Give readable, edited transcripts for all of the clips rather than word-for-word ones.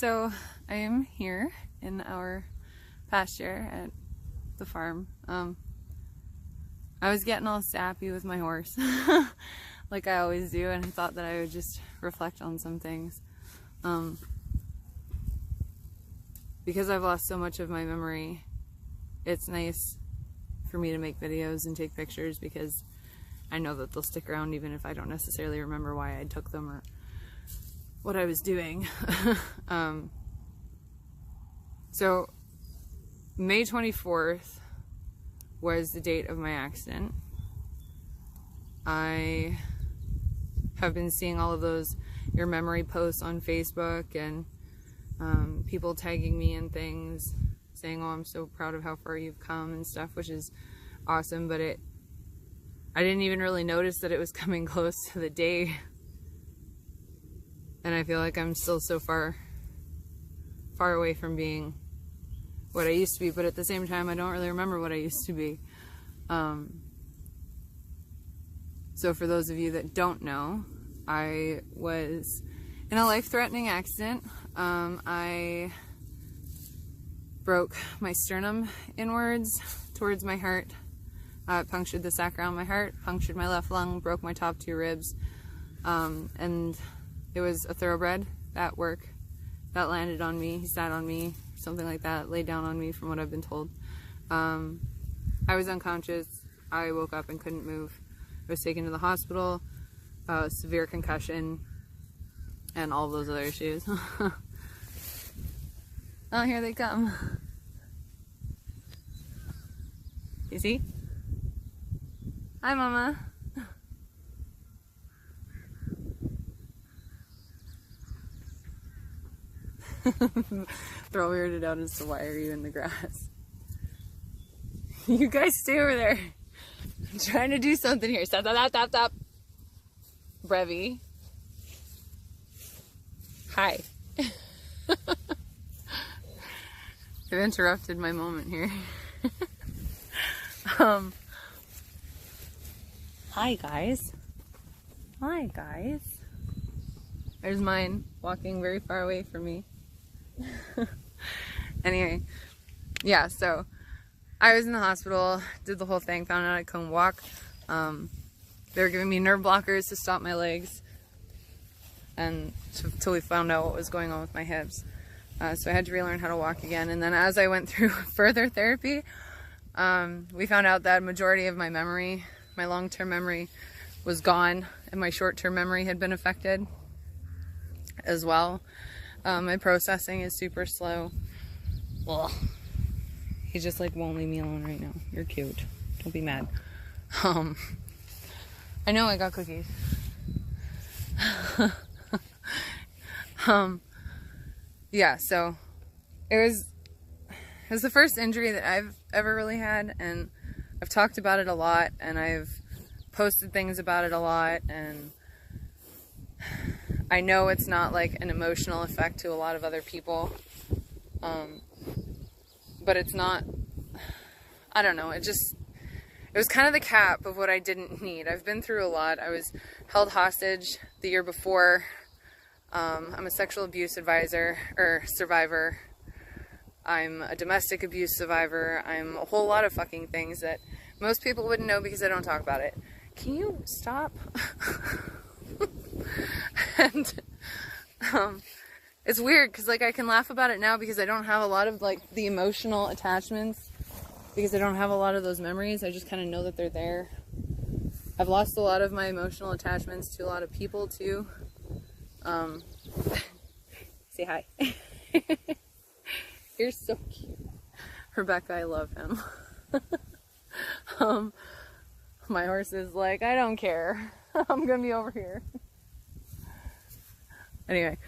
So I am here in our pasture at the farm. I was getting all sappy with my horse like I always do, and I thought that I would just reflect on some things. Because I've lost so much of my memory, it's nice for me to make videos and take pictures because I know that they'll stick around even if I don't necessarily remember why I took them or what I was doing. So May 24th was the date of my accident. I have been seeing all of those your memory posts on Facebook and people tagging me in things saying, oh, I'm so proud of how far you've come and stuff, which is awesome, but I didn't even really notice that it was coming close to the day, and I feel like I'm still so far away from being what I used to be, but at the same time I don't really remember what I used to be. So for those of you that don't know, I was in a life-threatening accident. I broke my sternum inwards towards my heart. It punctured the sac around my heart, punctured my left lung, broke my top 2 ribs, and it was a thoroughbred at work that landed on me. He sat on me, something like that, laid down on me from what I've been told. I was unconscious. I woke up and couldn't move. I was taken to the hospital, severe concussion, and all those other issues. Oh, here they come. You see? Hi, Mama. They're all weirded out as to why are you in the grass. You guys stay over there. I'm trying to do something here. Stop, stop, stop, stop. Brevi. Hi. I've interrupted my moment here. Hi guys. Hi guys. There's mine walking very far away from me. Anyway, yeah, so I was in the hospital, did the whole thing, found out I couldn't walk. They were giving me nerve blockers to stop my legs, and until we found out what was going on with my hips. So I had to relearn how to walk again. And then as I went through further therapy, we found out that a majority of my memory, my long-term memory, was gone, and my short-term memory had been affected as well. My processing is super slow. Ugh. He just like won't leave me alone right now. You're cute. Don't be mad. I know I got cookies. Yeah, so it was the first injury that I've ever really had, and I've talked about it a lot, and I've posted things about it a lot, and I know it's not like an emotional effect to a lot of other people, but it's not, I don't know, it was kind of the cap of what I didn't need. I've been through a lot. I was held hostage the year before. I'm a sexual abuse advisor, or survivor. I'm a domestic abuse survivor. I'm a whole lot of fucking things that most people wouldn't know because I don't talk about it. Can you stop? And it's weird because like I can laugh about it now because I don't have a lot of like the emotional attachments, because I don't have a lot of those memories. I just kind of know that they're there. I've lost a lot of my emotional attachments to a lot of people too. Say hi. You're so cute. Rebecca, I love him. My horse is like, I don't care. I'm gonna be over here. Anyway,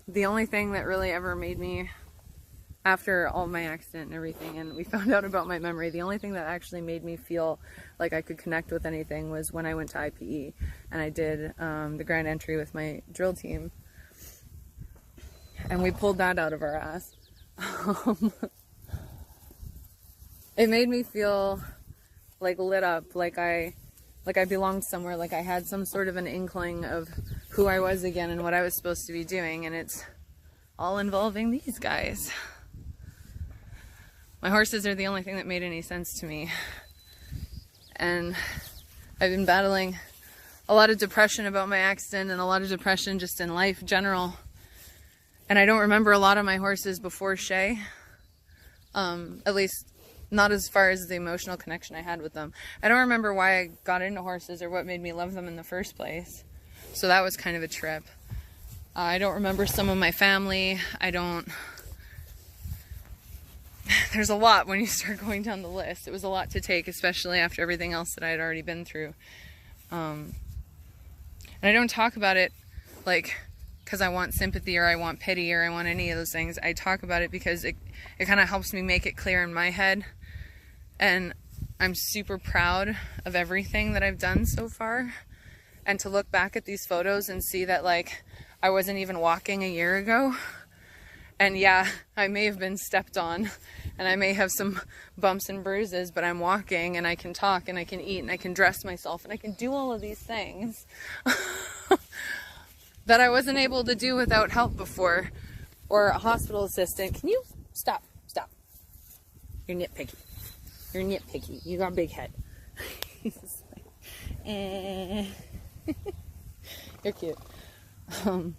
the only thing that really ever made me, after all my accident and everything, and we found out about my memory, the only thing that actually made me feel like I could connect with anything was when I went to IPE and I did the grand entry with my drill team, and we pulled that out of our ass. It made me feel like lit up, like I belonged somewhere, like I had some sort of an inkling of who I was again and what I was supposed to be doing, and it's all involving these guys. My horses are the only thing that made any sense to me. And I've been battling a lot of depression about my accident and a lot of depression just in life in general. And I don't remember a lot of my horses before Shay. At least not as far as the emotional connection I had with them. I don't remember why I got into horses or what made me love them in the first place. So that was kind of a trip. I don't remember some of my family. There's a lot when you start going down the list. It was a lot to take, especially after everything else that I had already been through. And I don't talk about it like because I want sympathy or I want pity or I want any of those things. I talk about it because it kind of helps me make it clear in my head. And I'm super proud of everything that I've done so far. And to look back at these photos and see that, like, I wasn't even walking a year ago. And yeah, I may have been stepped on and I may have some bumps and bruises, but I'm walking and I can talk and I can eat and I can dress myself and I can do all of these things that I wasn't able to do without help before, or a hospital assistant. Can you stop? You're nitpicky. You got a big head. You're cute. And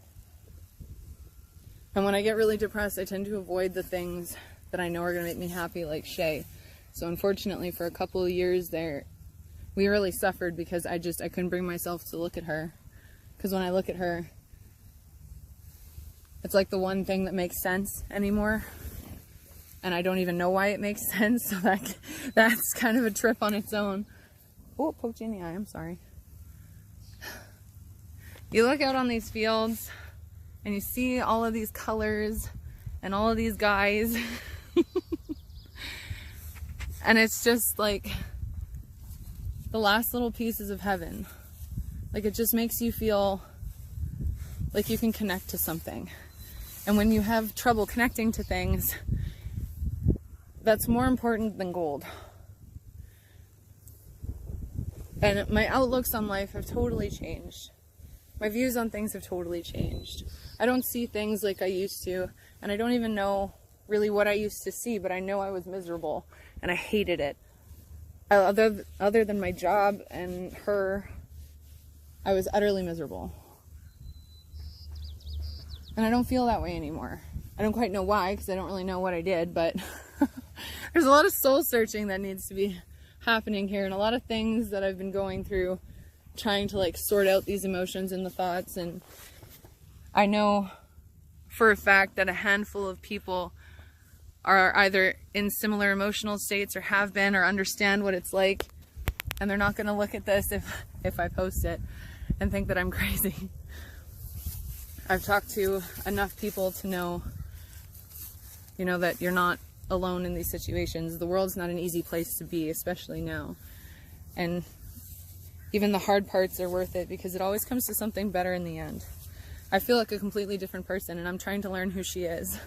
when I get really depressed, I tend to avoid the things that I know are going to make me happy, like Shay. So unfortunately, for a couple of years there, we really suffered because I couldn't bring myself to look at her. Because when I look at her, it's like the one thing that makes sense anymore. And I don't even know why it makes sense, so that's kind of a trip on its own. Oh, it poked you in the eye, I'm sorry. You look out on these fields, and you see all of these colors, and all of these guys. And it's just like the last little pieces of heaven. Like, it just makes you feel like you can connect to something. And when you have trouble connecting to things, that's more important than gold. And my outlooks on life have totally changed. My views on things have totally changed. I don't see things like I used to, and I don't even know really what I used to see, but I know I was miserable, and I hated it. Other than my job and her, I was utterly miserable. And I don't feel that way anymore. I don't quite know why, because I don't really know what I did, but there's a lot of soul searching that needs to be happening here, and a lot of things that I've been going through, trying to like sort out these emotions and the thoughts. And I know for a fact that a handful of people are either in similar emotional states or have been or understand what it's like, and they're not going to look at this if I post it and think that I'm crazy. I've talked to enough people to know, that you're not alone in these situations. The world's not an easy place to be, especially now. And even the hard parts are worth it because it always comes to something better in the end. I feel like a completely different person, and I'm trying to learn who she is.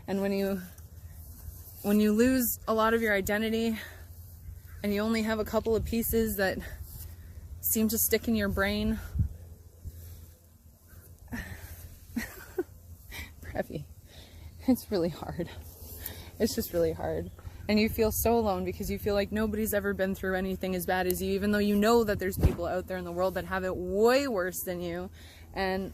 And when you lose a lot of your identity and you only have a couple of pieces that seem to stick in your brain, Preppy, it's really hard. It's just really hard. And you feel so alone because you feel like nobody's ever been through anything as bad as you, even though you know that there's people out there in the world that have it way worse than you. And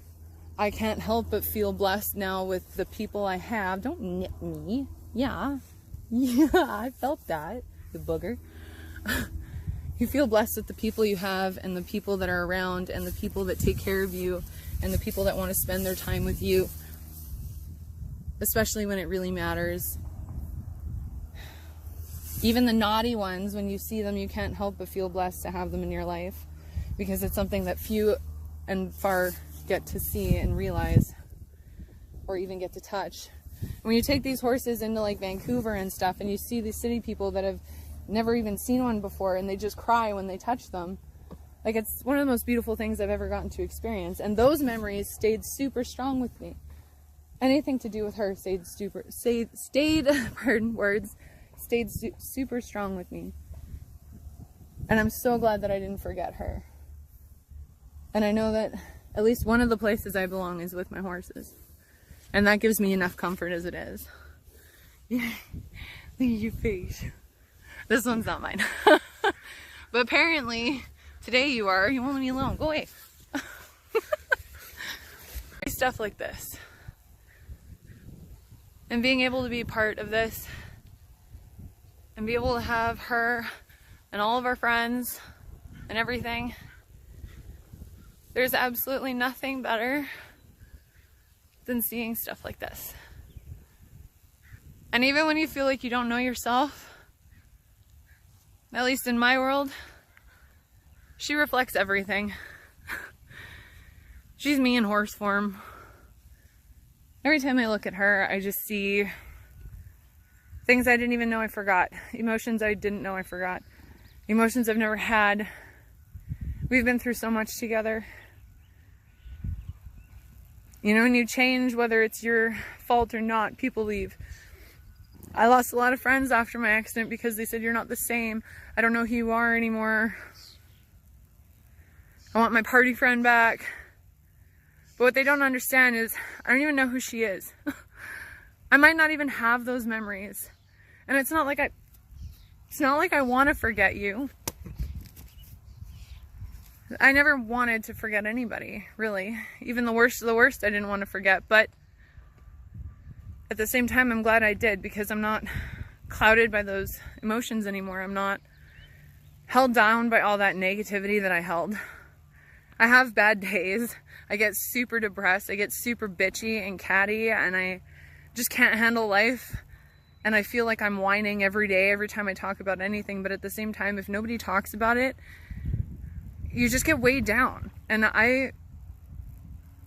I can't help but feel blessed now with the people I have. Don't nit me. Yeah, I felt that, you booger. You feel blessed with the people you have and the people that are around and the people that take care of you and the people that want to spend their time with you, especially when it really matters. Even the naughty ones, when you see them, you can't help but feel blessed to have them in your life, because it's something that few and far get to see and realize, or even get to touch. When you take these horses into like Vancouver and stuff, and you see these city people that have never even seen one before, and they just cry when they touch them, like, it's one of the most beautiful things I've ever gotten to experience. And those memories stayed super strong with me. Anything to do with her stayed super strong with me. And I'm so glad that I didn't forget her. And I know that at least one of the places I belong is with my horses. And that gives me enough comfort as it is. Look at your face. This one's not mine. But apparently, today you are. You won't leave me alone. Go away. Stuff like this. And being able to be part of this and be able to have her and all of our friends and everything. There's absolutely nothing better than seeing stuff like this. And even when you feel like you don't know yourself, at least in my world, she reflects everything. She's me in horse form. Every time I look at her, I just see things I didn't even know I forgot. Emotions I didn't know I forgot. Emotions I've never had. We've been through so much together. You know, when you change, whether it's your fault or not, people leave. I lost a lot of friends after my accident because they said, you're not the same. I don't know who you are anymore. I want my party friend back. But what they don't understand is, I don't even know who she is. I might not even have those memories. And it's not like I want to forget you. I never wanted to forget anybody, really. Even the worst of the worst I didn't want to forget, but at the same time I'm glad I did, because I'm not clouded by those emotions anymore. I'm not held down by all that negativity that I held. I have bad days. I get super depressed. I get super bitchy and catty, and I just can't handle life. And I feel like I'm whining every day, every time I talk about anything. But at the same time, if nobody talks about it, you just get weighed down. And I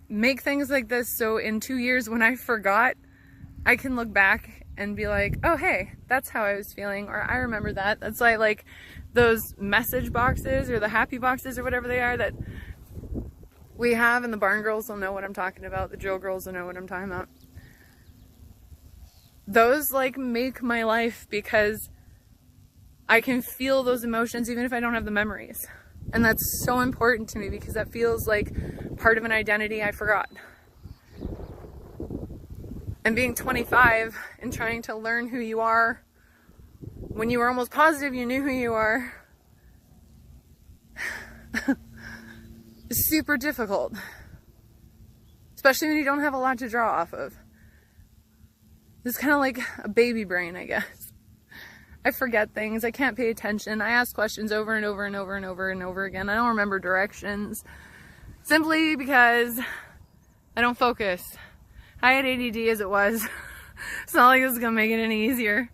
make things like this so in 2 years when I forgot, I can look back and be like, oh hey, that's how I was feeling, or I remember that. That's like those message boxes or the happy boxes or whatever they are that we have, and the barn girls will know what I'm talking about. The drill girls will know what I'm talking about. Those like make my life, because I can feel those emotions even if I don't have the memories. And that's so important to me, because that feels like part of an identity I forgot. And being 25 and trying to learn who you are when you were almost positive you knew who you are is super difficult. Especially when you don't have a lot to draw off of. It's kind of like a baby brain, I guess. I forget things. I can't pay attention. I ask questions over and over and over and over and over again. I don't remember directions. Simply because I don't focus. I had ADD as it was. It's not like this is going to make it any easier.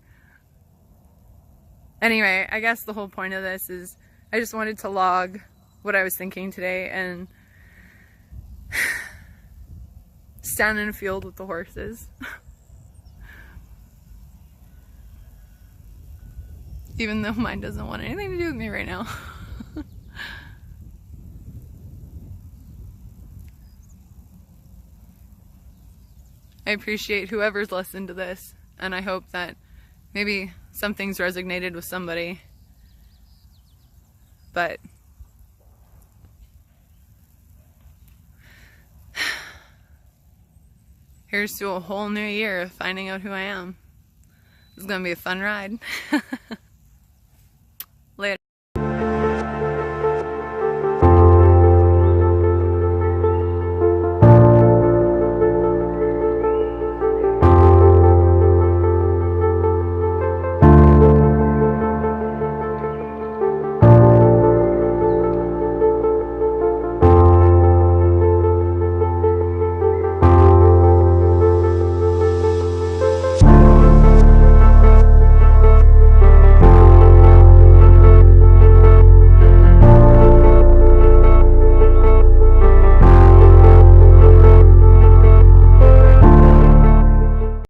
Anyway, I guess the whole point of this is I just wanted to log what I was thinking today and stand in a field with the horses. Even though mine doesn't want anything to do with me right now. I appreciate whoever's listened to this, and I hope that maybe something's resonated with somebody. But here's to a whole new year of finding out who I am. It's gonna be a fun ride.